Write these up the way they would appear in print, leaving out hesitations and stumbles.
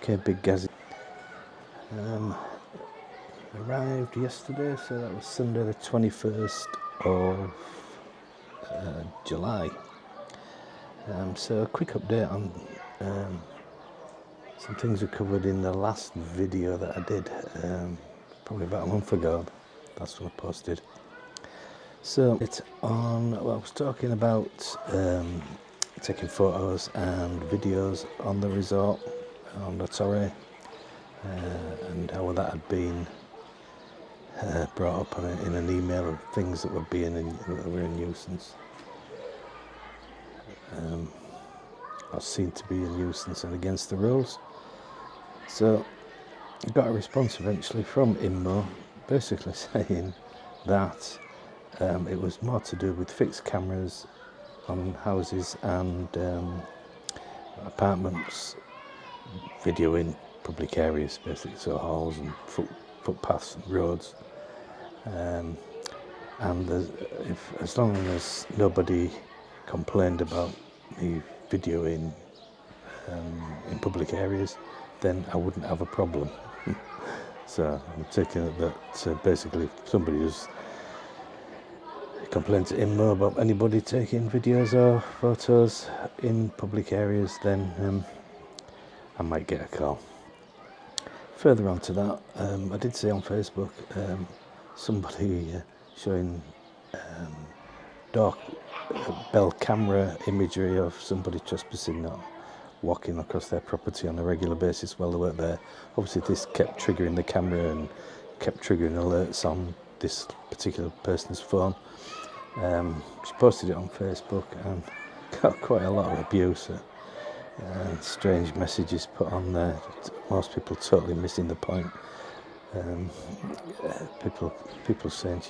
Okay, Big Gazzy. Arrived yesterday, so that was Sunday the 21st of July. So a quick update on some things we covered in the last video that I did, probably about a month ago. That's what I posted. So it's on, well, I was talking about taking photos and videos on the resort, on the Torre, and how that had been brought up in an email of things that were a nuisance. Or seemed to be a nuisance and against the rules. So I got a response eventually from IMMO, basically saying that it was more to do with fixed cameras on houses and apartments videoing public areas, basically, so halls and footpaths and roads. And as long as nobody complained about me videoing in public areas, then I wouldn't have a problem. So I'm taking it that basically if somebody has complained to IMMO about anybody taking videos or photos in public areas, then I might get a call. Further on to that, I did see on Facebook somebody showing doorbell camera imagery of somebody trespassing or walking across their property on a regular basis while they weren't there. Obviously this kept triggering the camera and kept triggering alerts on this particular person's phone. She posted it on Facebook and got quite a lot of abuse and strange messages put on there. Most people totally missing the point. People saying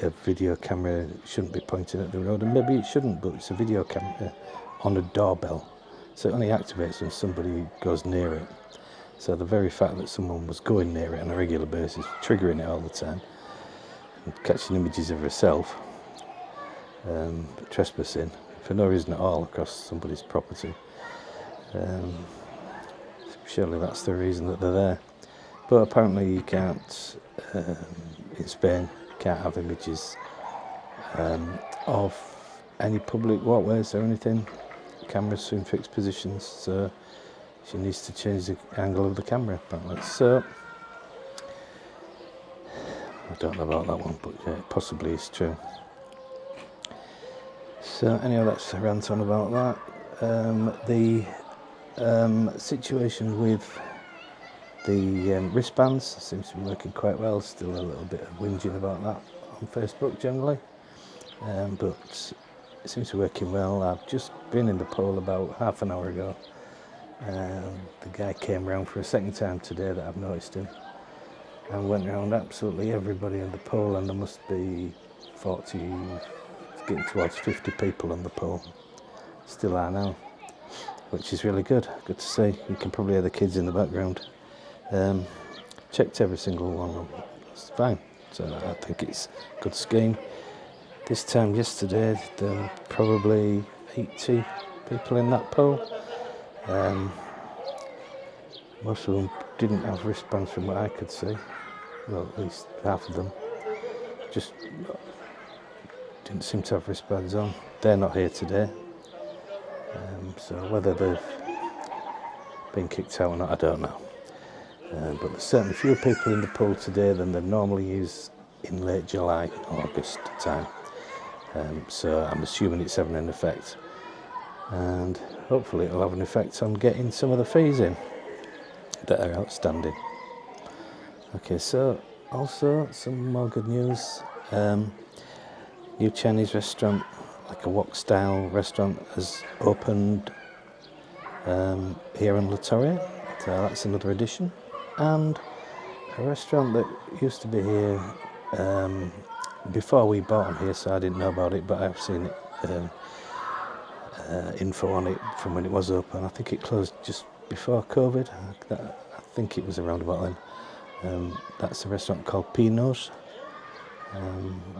a video camera shouldn't be pointing at the road, and maybe it shouldn't, but it's a video camera on a doorbell, so it only activates when somebody goes near it. So the very fact that someone was going near it on a regular basis, triggering it all the time, and catching images of herself trespassing for no reason at all across somebody's property, surely that's the reason that they're there. But apparently you can't, in Spain, can't have images of any public walkways or anything. Cameras in fixed positions, so she needs to change the angle of the camera apparently. So I don't know about that one, but yeah, it possibly is true. So anyhow, that's a rant on about that. The situation with the wristbands seems to be working quite well. Still a little bit of whinging about that on Facebook generally, but it seems to be working well. I've just been in the poll about half an hour ago. The guy came round for a second time today that I've noticed him, and went around absolutely everybody in the poll, and there must be 40, getting towards 50 people on the poll. Still are now, which is really good to see. You can probably hear the kids in the background. Checked every single one, it's fine, so I think it's a good scheme. This time yesterday there were probably 80 people in that poll. Most of them didn't have wristbands from what I could see, well, at least half of them just didn't seem to have wristbands on. They're not here today, so whether they've been kicked out or not, I don't know. But there's certainly fewer people in the poll today than there normally is in late July, August time. So I'm assuming it's having an effect, and hopefully it'll have an effect on getting some of the fees in that are outstanding. Okay, so also some more good news. New Chinese restaurant, like a wok style restaurant, has opened here in La Torre, so that's another addition. And a restaurant that used to be here before we bought them here, so I didn't know about it, but I've seen it, info on it from when it was open. I think it closed just before COVID. I think it was around about then. That's a restaurant called Pinos.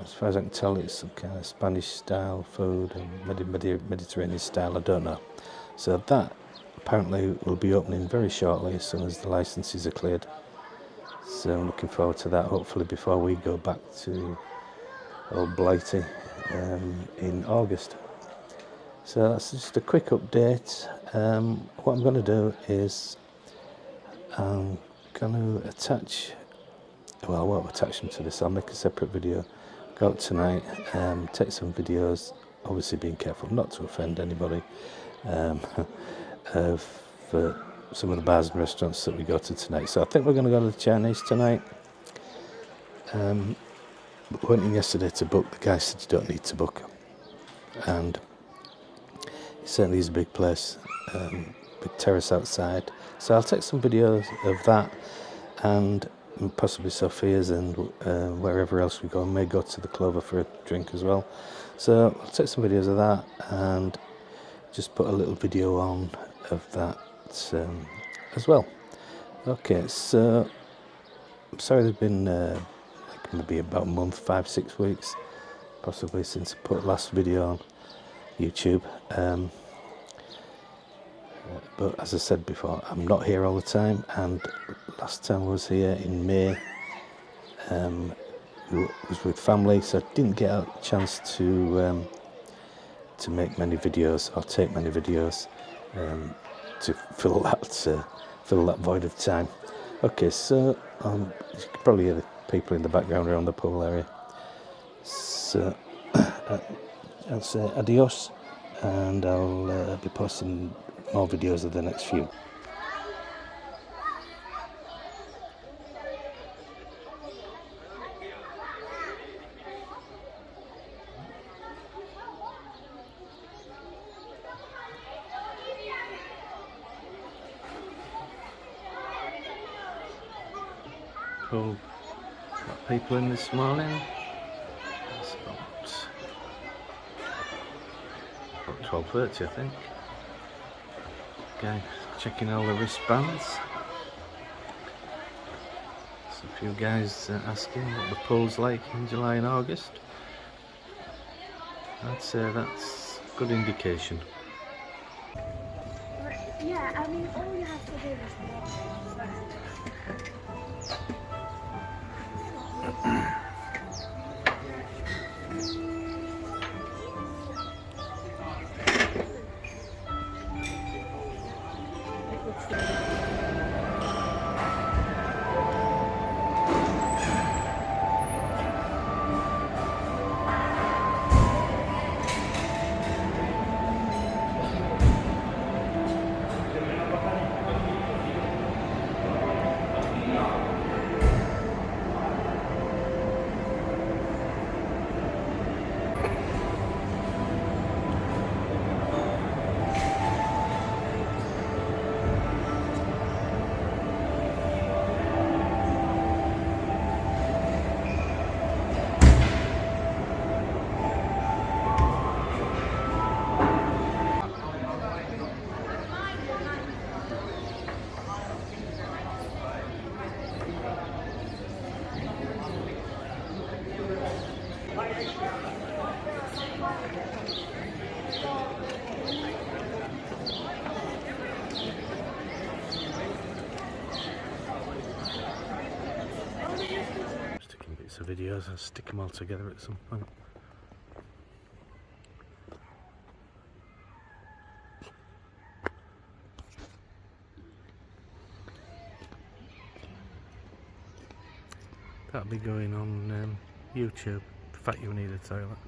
As far as I can tell, it's some kind of Spanish style food and Mediterranean style, I don't know. So that apparently will be opening very shortly as soon as the licenses are cleared. So I'm looking forward to that, hopefully before we go back to old Blighty in August. So that's just a quick update. What I'm going to do is I'm going to attach, well, I won't attach them to this, I'll make a separate video, go out tonight, take some videos, obviously being careful not to offend anybody, of some of the bars and restaurants that we go to tonight. So I think we're going to go to the Chinese tonight. But went in yesterday to book, the guy said you don't need to book, and it certainly is a big place, big terrace outside. So I'll take some videos of that and possibly Sophia's and wherever else we go. I may go to the Clover for a drink as well. So I'll take some videos of that and just put a little video on of that as well. Okay, so I'm sorry there's been like maybe about a month, 5-6 weeks possibly since I put last video on YouTube. But as I said before, I'm not here all the time, and last time I was here in May was with family, so I didn't get a chance to make many videos or take many videos to fill that void of time. Okay, so you can probably hear the people in the background around the pool area. So I'll say adios, and I'll be posting more videos of the next few. Cool. Got people in this morning. It's about 12:30, I think. Okay, checking all the wristbands. So a few guys asking what the pool's like in July and August. I'd say that's a good indication. Yeah, I mean, all you have to do is walk. Sticking bits of videos, I'll stick them all together at some point. That'll be going on YouTube. In fact, you need a toilet.